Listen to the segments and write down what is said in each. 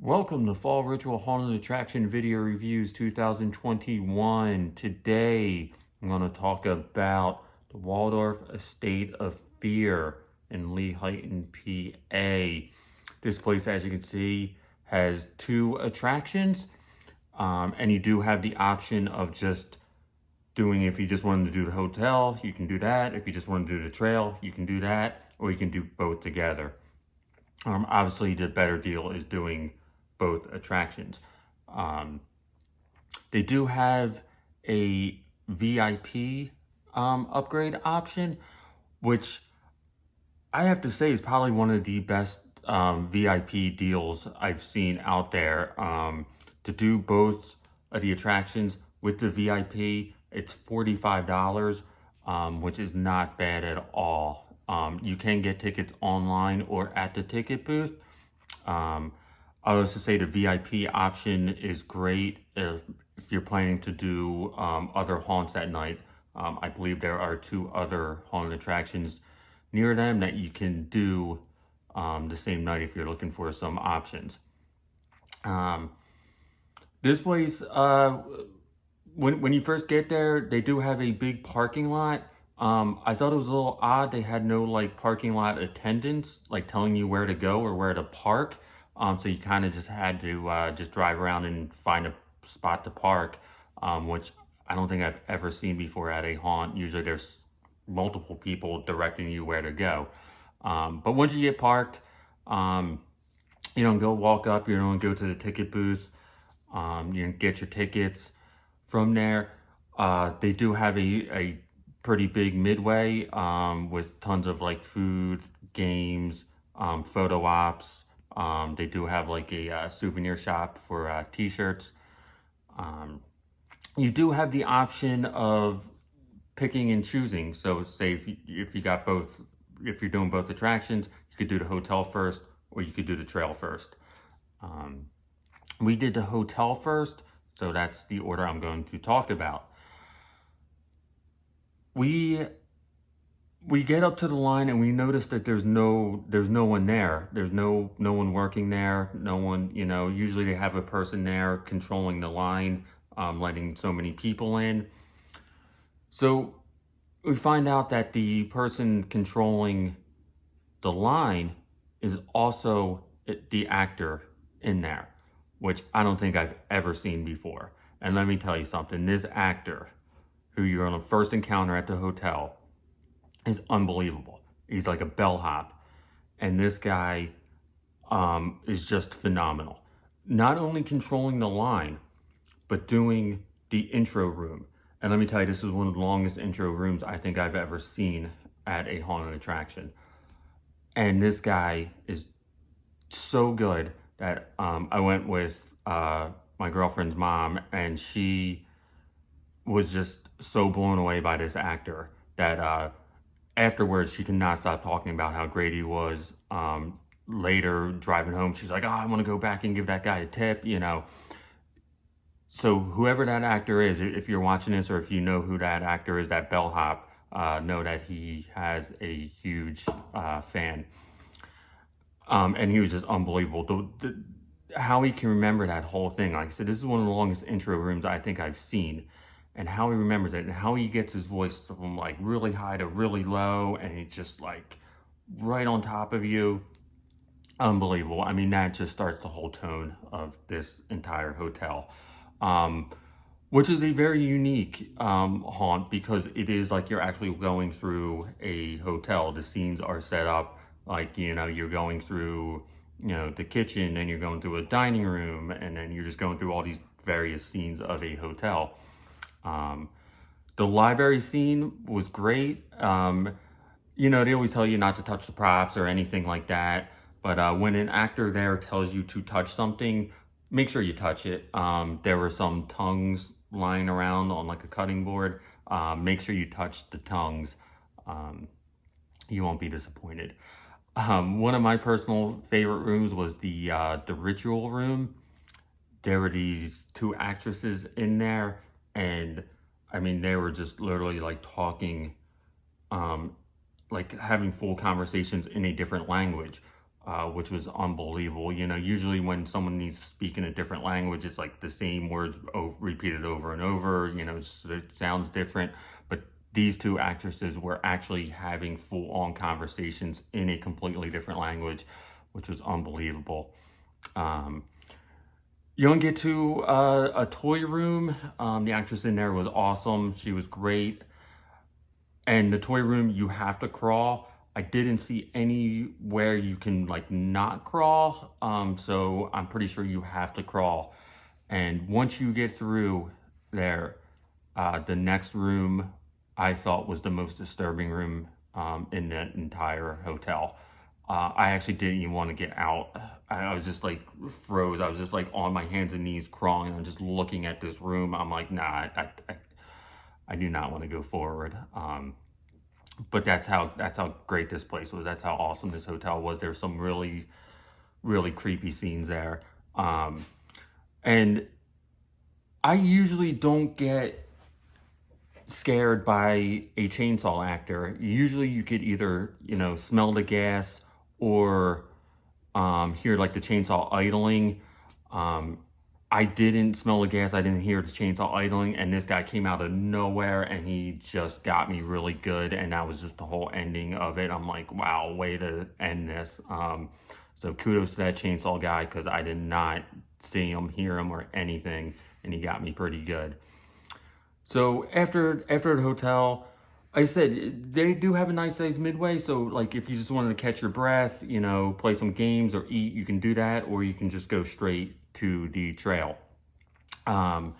Welcome to Fall Ritual Haunted Attraction Video Reviews 2021. Today, I'm going to talk about the Waldorf Estate of Fear in Lehighton, PA. This place, as you can see, has two attractions, and you do have the option of just doing, if you just wanted to do the hotel, you can do that. If you just want to do the trail, you can do that, or you can do both together. Obviously, the better deal is doing both attractions. They do have a VIP upgrade option, which I have to say is probably one of the best VIP deals I've seen out there. To do both of the attractions with the VIP, it's $45, which is not bad at all. You can get tickets online or at the ticket booth. I would also say the VIP option is great if you're planning to do other haunts at night. I believe there are two other haunted attractions near them that you can do the same night if you're looking for some options. This place, when you first get there, they do have a big parking lot. I thought it was a little odd. They had no like parking lot attendants, like telling you where to go or where to park. So you kind of just had to just drive around and find a spot to park, which I don't think I've ever seen before at a haunt. Usually there's multiple people directing you where to go. But once you get parked, go walk up, go to the ticket booth, get your tickets. From there, they do have a pretty big Midway with tons of like food, games, photo ops. They do have like a souvenir shop for t-shirts. You do have the option of picking and choosing. So say if you got both, if you're doing both attractions, you could do the hotel first or you could do the trail first. We did the hotel first, so that's the order I'm going to talk about. We get up to the line and we notice that there's no one there. There's no one working there. No one, usually they have a person there controlling the line, letting so many people in. So we find out that the person controlling the line is also the actor in there, which I don't think I've ever seen before. And let me tell you something, this actor who you're going to first encounter at the hotel is unbelievable. He's like a bellhop. And this guy is just phenomenal. Not only controlling the line, but doing the intro room. And let me tell you, this is one of the longest intro rooms I think I've ever seen at a haunted attraction. And this guy is so good that I went with my girlfriend's mom, and she was just so blown away by this actor that afterwards she could not stop talking about how great he was. Later, driving home, she's like, I want to go back and give that guy a tip, So whoever that actor is, if you're watching this or if you know who that actor is, that bellhop, know that he has a huge fan. And he was just unbelievable. How he can remember that whole thing. Like I said, this is one of the longest intro rooms I think I've seen. And how he remembers it and how he gets his voice from like really high to really low. And he's just like right on top of you. Unbelievable. I mean, that just starts the whole tone of this entire hotel. Which is a very unique haunt because it is like you're actually going through a hotel. The scenes are set up like, you're going through, the kitchen, and you're going through a dining room, and then you're just going through all these various scenes of a hotel. The library scene was great. They always tell you not to touch the props or anything like that. But when an actor there tells you to touch something, make sure you touch it. There were some tongues lying around on like a cutting board. Make sure you touch the tongues. You won't be disappointed. One of my personal favorite rooms was the ritual room. There were these two actresses in there, and I mean, they were just literally like talking, like having full conversations in a different language. which was unbelievable. You know, usually when someone needs to speak in a different language, it's like the same words repeated over and over. You know, it sounds different. But these two actresses were actually having full-on conversations in a completely different language, which was unbelievable. Um, you don't get to a toy room. The actress in there was awesome. She was great. And the toy room, you have to crawl. I didn't see anywhere you can like not crawl. So I'm pretty sure you have to crawl. And once you get through there, the next room I thought was the most disturbing room in the entire hotel. I actually didn't even want to get out. I was just like froze. I was just like on my hands and knees crawling. I'm just looking at this room. I'm like, nah, I do not want to go forward. But that's how great this place was. That's how awesome this hotel was. There were some really creepy scenes there. And I usually don't get scared by a chainsaw actor. Usually you could either, smell the gas or hear like the chainsaw idling. Um, I didn't smell the gas. I didn't hear the chainsaw idling, and this guy came out of nowhere, and he just got me really good. And that was just the whole ending of it. I'm like, wow, way to end this. So kudos to that chainsaw guy because I did not see him, hear him, or anything, and he got me pretty good. So after the hotel, I said they do have a nice size Midway. So like if you just wanted to catch your breath, play some games or eat, you can do that, or you can just go straight to the trail. Um,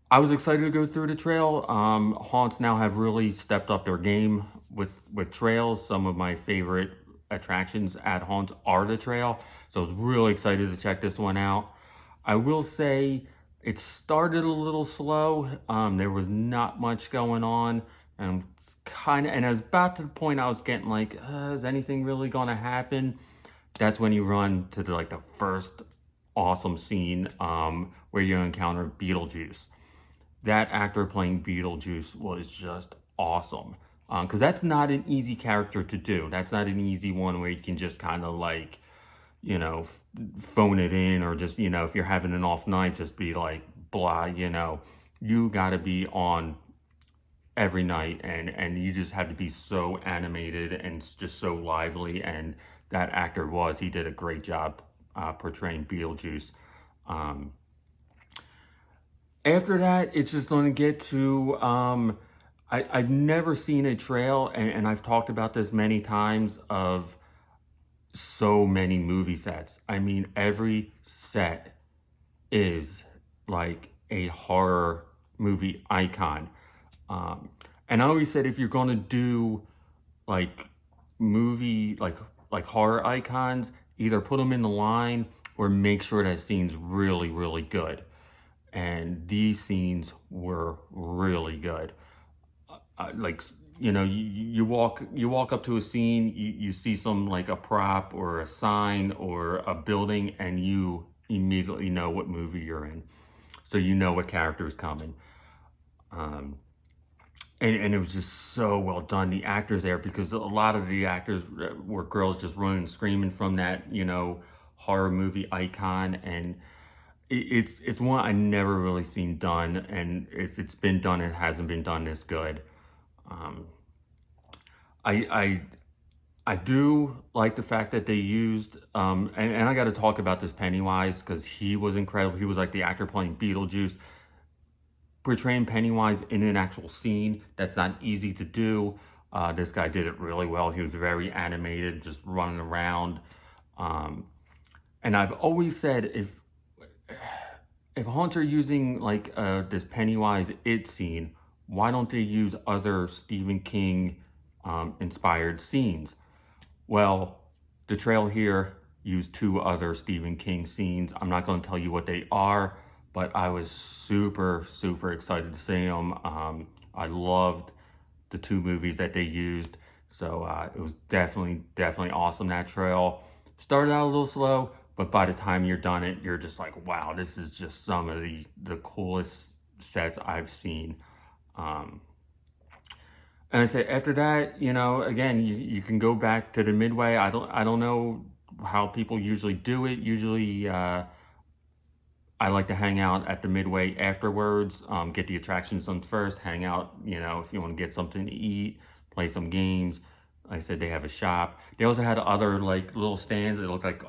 I was excited to go through the trail. Haunts now have really stepped up their game with trails. Some of my favorite attractions at Haunts are the trail. So I was really excited to check this one out. I will say it started a little slow. There was not much going on. And and I was about to the point I was getting like, is anything really gonna happen? That's when you run to the first awesome scene where you encounter Beetlejuice. That actor playing Beetlejuice was just awesome. Because that's not an easy character to do. That's not an easy one where you can just kind of you know, phone it in or just, if you're having an off night, just be like, blah. You got to be on every night and you just have to be so animated and just so lively. And that actor he did a great job portraying Beetlejuice. Um, After that, it's just going to get to. I've never seen a trail, and I've talked about this many times, of so many movie sets. I mean, every set is like a horror movie icon. Um, and I always said if you're going to do like movie, like horror icons, either put them in the line or make sure that scene's really good. And these scenes were really good. Like you walk up to a scene, you see some like a prop or a sign or a building, and you immediately know what movie you're in, so you know what character is coming. Um, and it was just so well done. The actors there, because a lot of the actors were girls just running and screaming from that horror movie icon, and it's one I never really seen done, and if it's been done, it hasn't been done this good. Um, I I I do like the fact that they used and I got to talk about this Pennywise because he was incredible. He was like the actor playing Beetlejuice, portraying Pennywise in an actual scene. That's not easy to do. This guy did it really well. He was very animated, just running around. Um, and I've always said if haunts are using like this Pennywise it scene, why don't they use other Stephen King inspired scenes? Well, the trail here used two other Stephen King scenes. I'm not going to tell you what they are, but I was super excited to see them. I loved the two movies that they used, so it was definitely awesome. That trail started out a little slow, but by the time you're done it, you're just like, wow, this is just some of the coolest sets I've seen. Um, and I say after that, again, you can go back to the Midway. I don't know how people usually do it. Usually, I like to hang out at the Midway afterwards, get the attractions done first, hang out, you know, if you want to get something to eat, play some games. Like I said, they have a shop. They also had other like little stands that looked like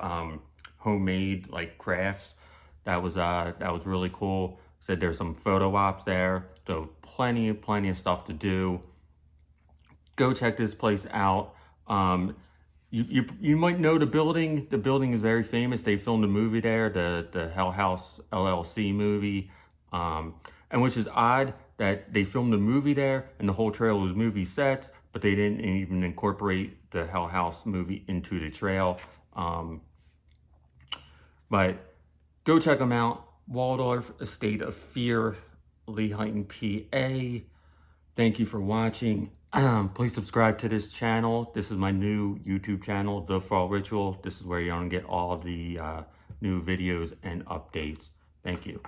homemade like crafts. That was really cool. Said there's some photo ops there, so plenty of stuff to do. Go check this place out. You might know the building. The building is very famous. They filmed a movie there, the Hell House LLC movie, and which is odd that they filmed a movie there and the whole trail was movie sets, but they didn't even incorporate the Hell House movie into the trail. But go check them out. Waldorf, A State of Fear, Lehighton, PA. Thank you for watching. Please subscribe to this channel. This is my new YouTube channel, The Fall Ritual. This is where you're gonna get all the new videos and updates. Thank you.